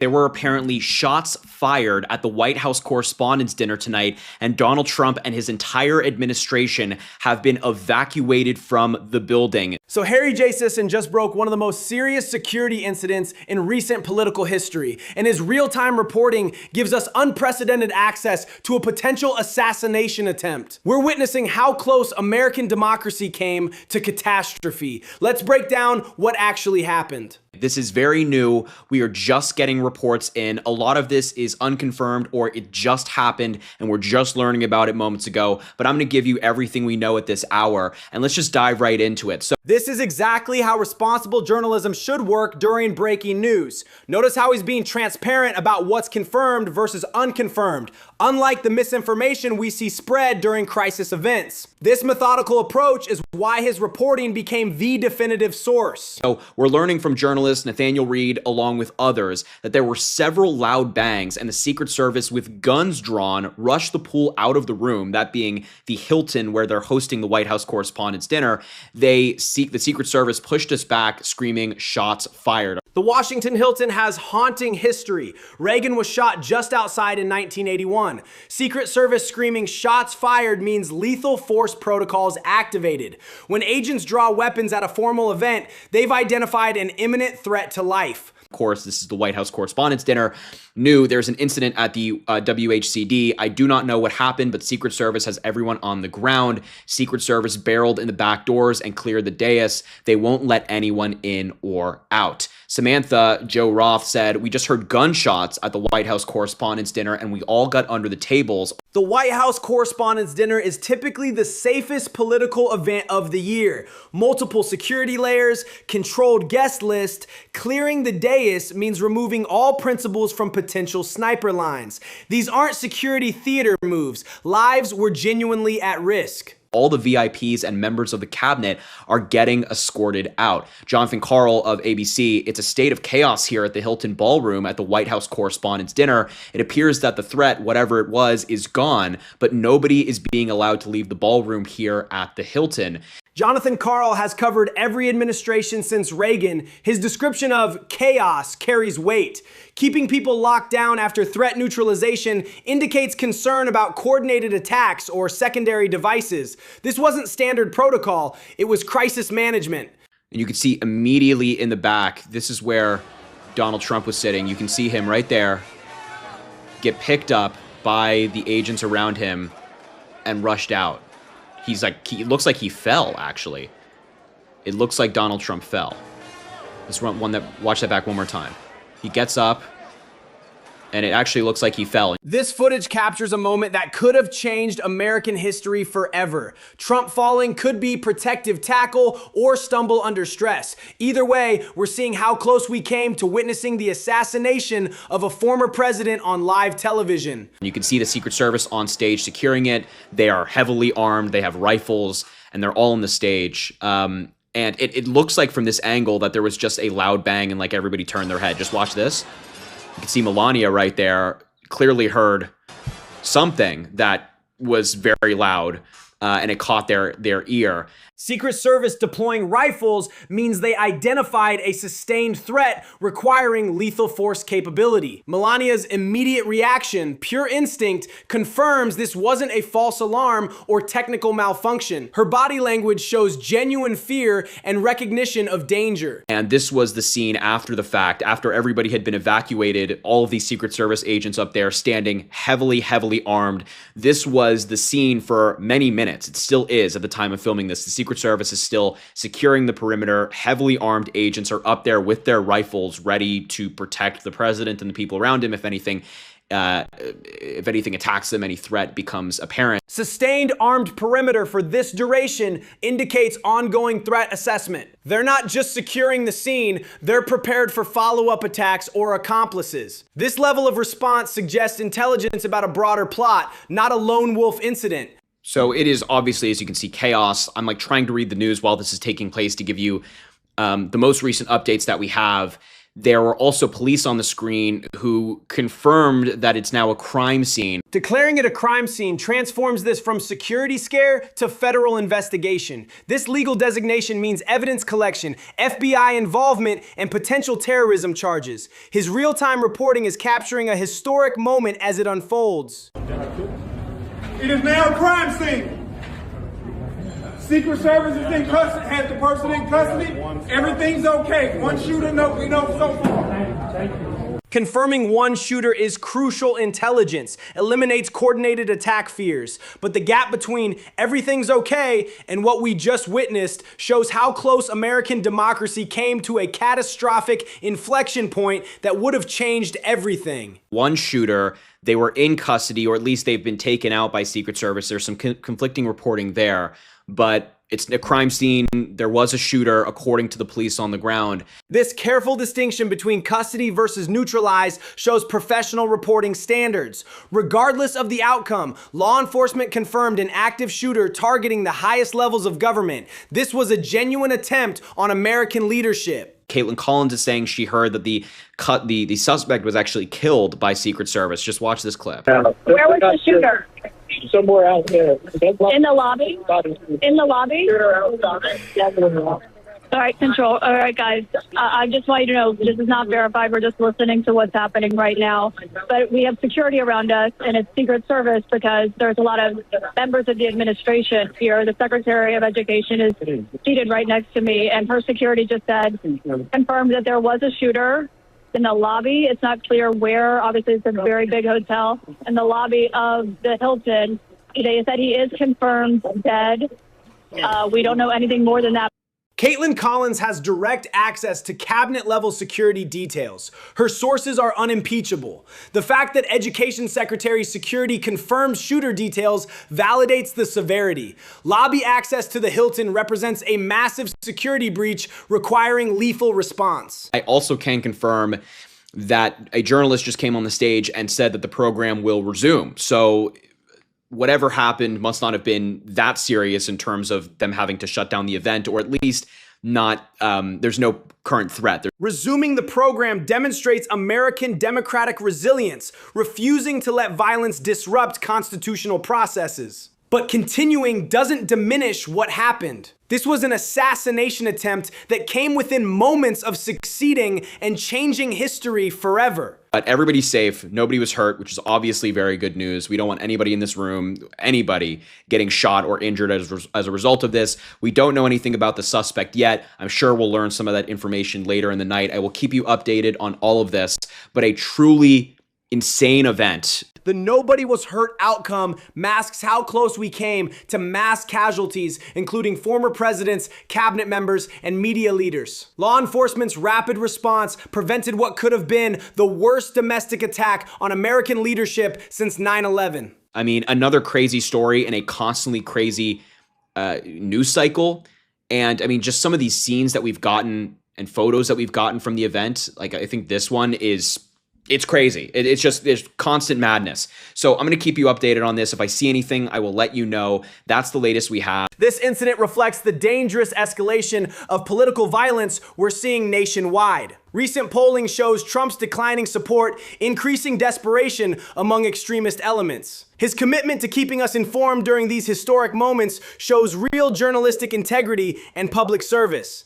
There were apparently shots fired at the White House Correspondents' Dinner tonight, and Donald Trump and his entire administration have been evacuated from the building. So Harry J. Sisson just broke one of the most serious security incidents in recent political history, and his real-time reporting gives us unprecedented access to a potential assassination attempt. We're witnessing how close American democracy came to catastrophe. Let's break down what actually happened. This is very new. We are just getting reports in. A lot of this is unconfirmed or it just happened and we're just learning about it moments ago. But I'm going to give you everything we know at this hour and let's just dive right into it. So this is exactly how responsible journalism should work during breaking news. Notice how he's being transparent about what's confirmed versus unconfirmed, unlike the misinformation we see spread during crisis events. This methodical approach is why his reporting became the definitive source. So we're learning from journalists Nathaniel Reed, along with others, that there were several loud bangs and the Secret Service with guns drawn rushed the pool out of the room, that being the Hilton where they're hosting the White House Correspondents' Dinner. The Secret Service pushed us back, screaming, "Shots fired." The Washington Hilton has haunting history. Reagan was shot just outside in 1981. Secret Service screaming "shots fired" means lethal force protocols activated. When agents draw weapons at a formal event, they've identified an imminent threat to life. Of course, this is the White House Correspondents' Dinner. There's an incident at the WHCD. I do not know what happened, but Secret Service has everyone on the ground. Secret Service barreled in the back doors and cleared the dais. They won't let anyone in or out. Samantha Joe Roth said, "We just heard gunshots at the White House Correspondents' Dinner and we all got under the tables." The White House Correspondents' Dinner is typically the safest political event of the year. Multiple security layers, controlled guest list. Clearing the dais means removing all principals from potential sniper lines. These aren't security theater moves. Lives were genuinely at risk. All the VIPs and members of the cabinet are getting escorted out. Jonathan Karl of ABC, "It's a state of chaos here at the Hilton Ballroom at the White House Correspondents' Dinner. It appears that the threat, whatever it was, is gone, but nobody is being allowed to leave the ballroom here at the Hilton." Jonathan Karl has covered every administration since Reagan. His description of chaos carries weight. Keeping people locked down after threat neutralization indicates concern about coordinated attacks or secondary devices. This wasn't standard protocol, it was crisis management. And you can see immediately in the back, this is where Donald Trump was sitting. You can see him right there get picked up by the agents around him and rushed out. He looks like he fell, actually. It looks like Donald Trump fell. Let's watch that back one more time. He gets up, and it actually looks like he fell. This footage captures a moment that could have changed American history forever. Trump falling could be protective tackle or stumble under stress. Either way, we're seeing how close we came to witnessing the assassination of a former president on live television. You can see the Secret Service on stage securing it. They are heavily armed. They have rifles, and they're all on the stage. And it looks like from this angle that there was just a loud bang and like everybody turned their head. Just watch this. You can see Melania right there clearly heard something that was very loud and it caught their ear. Secret Service deploying rifles means they identified a sustained threat requiring lethal force capability. Melania's immediate reaction, pure instinct, confirms this wasn't a false alarm or technical malfunction. Her body language shows genuine fear and recognition of danger. And this was the scene after the fact, after everybody had been evacuated, all of these Secret Service agents up there standing heavily armed. This was the scene for many minutes. It still is at the time of filming this. The Secret Service is still securing the perimeter. Heavily armed agents are up there with their rifles ready to protect the president and the people around him if anything attacks them, any threat becomes apparent. Sustained armed perimeter for this duration indicates ongoing threat assessment. They're not just securing the scene, they're prepared for follow-up attacks or accomplices. This level of response suggests intelligence about a broader plot, not a lone wolf incident. So it is obviously, as you can see, chaos. I'm like trying to read the news while this is taking place to give you the most recent updates that we have. there were also police on the screen who confirmed that it's now a crime scene. Declaring it a crime scene transforms this from security scare to federal investigation. This legal designation means evidence collection, FBI involvement, and potential terrorism charges. His real-time reporting is capturing a historic moment as it unfolds. It is now a crime scene. Secret Service is in custody, has the person in custody. Everything's okay. One shooter, we know so far. Confirming one shooter is crucial intelligence, eliminates coordinated attack fears. But the gap between everything's okay and what we just witnessed shows how close American democracy came to a catastrophic inflection point that would have changed everything. One shooter, they were in custody, or at least they've been taken out by Secret Service. There's some conflicting reporting there, but it's a crime scene. There was a shooter, according to the police on the ground. This careful distinction between custody versus neutralize shows professional reporting standards. Regardless of the outcome, law enforcement confirmed an active shooter targeting the highest levels of government. This was a genuine attempt on American leadership. Caitlin Collins is saying she heard that the suspect was actually killed by Secret Service. Just watch this clip. Where was the shooter? Somewhere out there. In the lobby? In the lobby? All right, control. All right, guys. I just want you to know this is not verified. We're just listening to what's happening right now. But we have security around us, and it's Secret Service because there's a lot of members of the administration here. The Secretary of Education is seated right next to me, and her security just said, confirmed that there was a shooter in the lobby. It's not clear where. Obviously, it's a very big hotel. In the lobby of the Hilton, they said he is confirmed dead. We don't know anything more than that. Caitlin Collins has direct access to cabinet-level security details. Her sources are unimpeachable. The fact that Education Secretary Security confirms shooter details validates the severity. Lobby access to the Hilton represents a massive security breach requiring lethal response. I also can confirm that a journalist just came on the stage and said that the program will resume. So whatever happened must not have been that serious in terms of them having to shut down the event, or at least not, there's no current threat. Resuming the program demonstrates American democratic resilience, refusing to let violence disrupt constitutional processes. But continuing doesn't diminish what happened. This was an assassination attempt that came within moments of succeeding and changing history forever. But everybody's safe. Nobody was hurt, which is obviously very good news. We don't want anybody in this room, anybody, getting shot or injured as a result of this. We don't know anything about the suspect yet. I'm sure we'll learn some of that information later in the night. I will keep you updated on all of this, but a truly insane event. The nobody was hurt outcome masks how close we came to mass casualties, including former presidents, cabinet members, and media leaders. Law enforcement's rapid response prevented what could have been the worst domestic attack on American leadership since 9/11. I mean, another crazy story in a constantly crazy news cycle. And I mean, just some of these scenes that we've gotten and photos that we've gotten from the event, like I think this one it's crazy. It's just, there's constant madness. So I'm going to keep you updated on this. If I see anything, I will let you know. That's the latest we have. This incident reflects the dangerous escalation of political violence we're seeing nationwide. Recent polling shows Trump's declining support, increasing desperation among extremist elements. His commitment to keeping us informed during these historic moments shows real journalistic integrity and public service.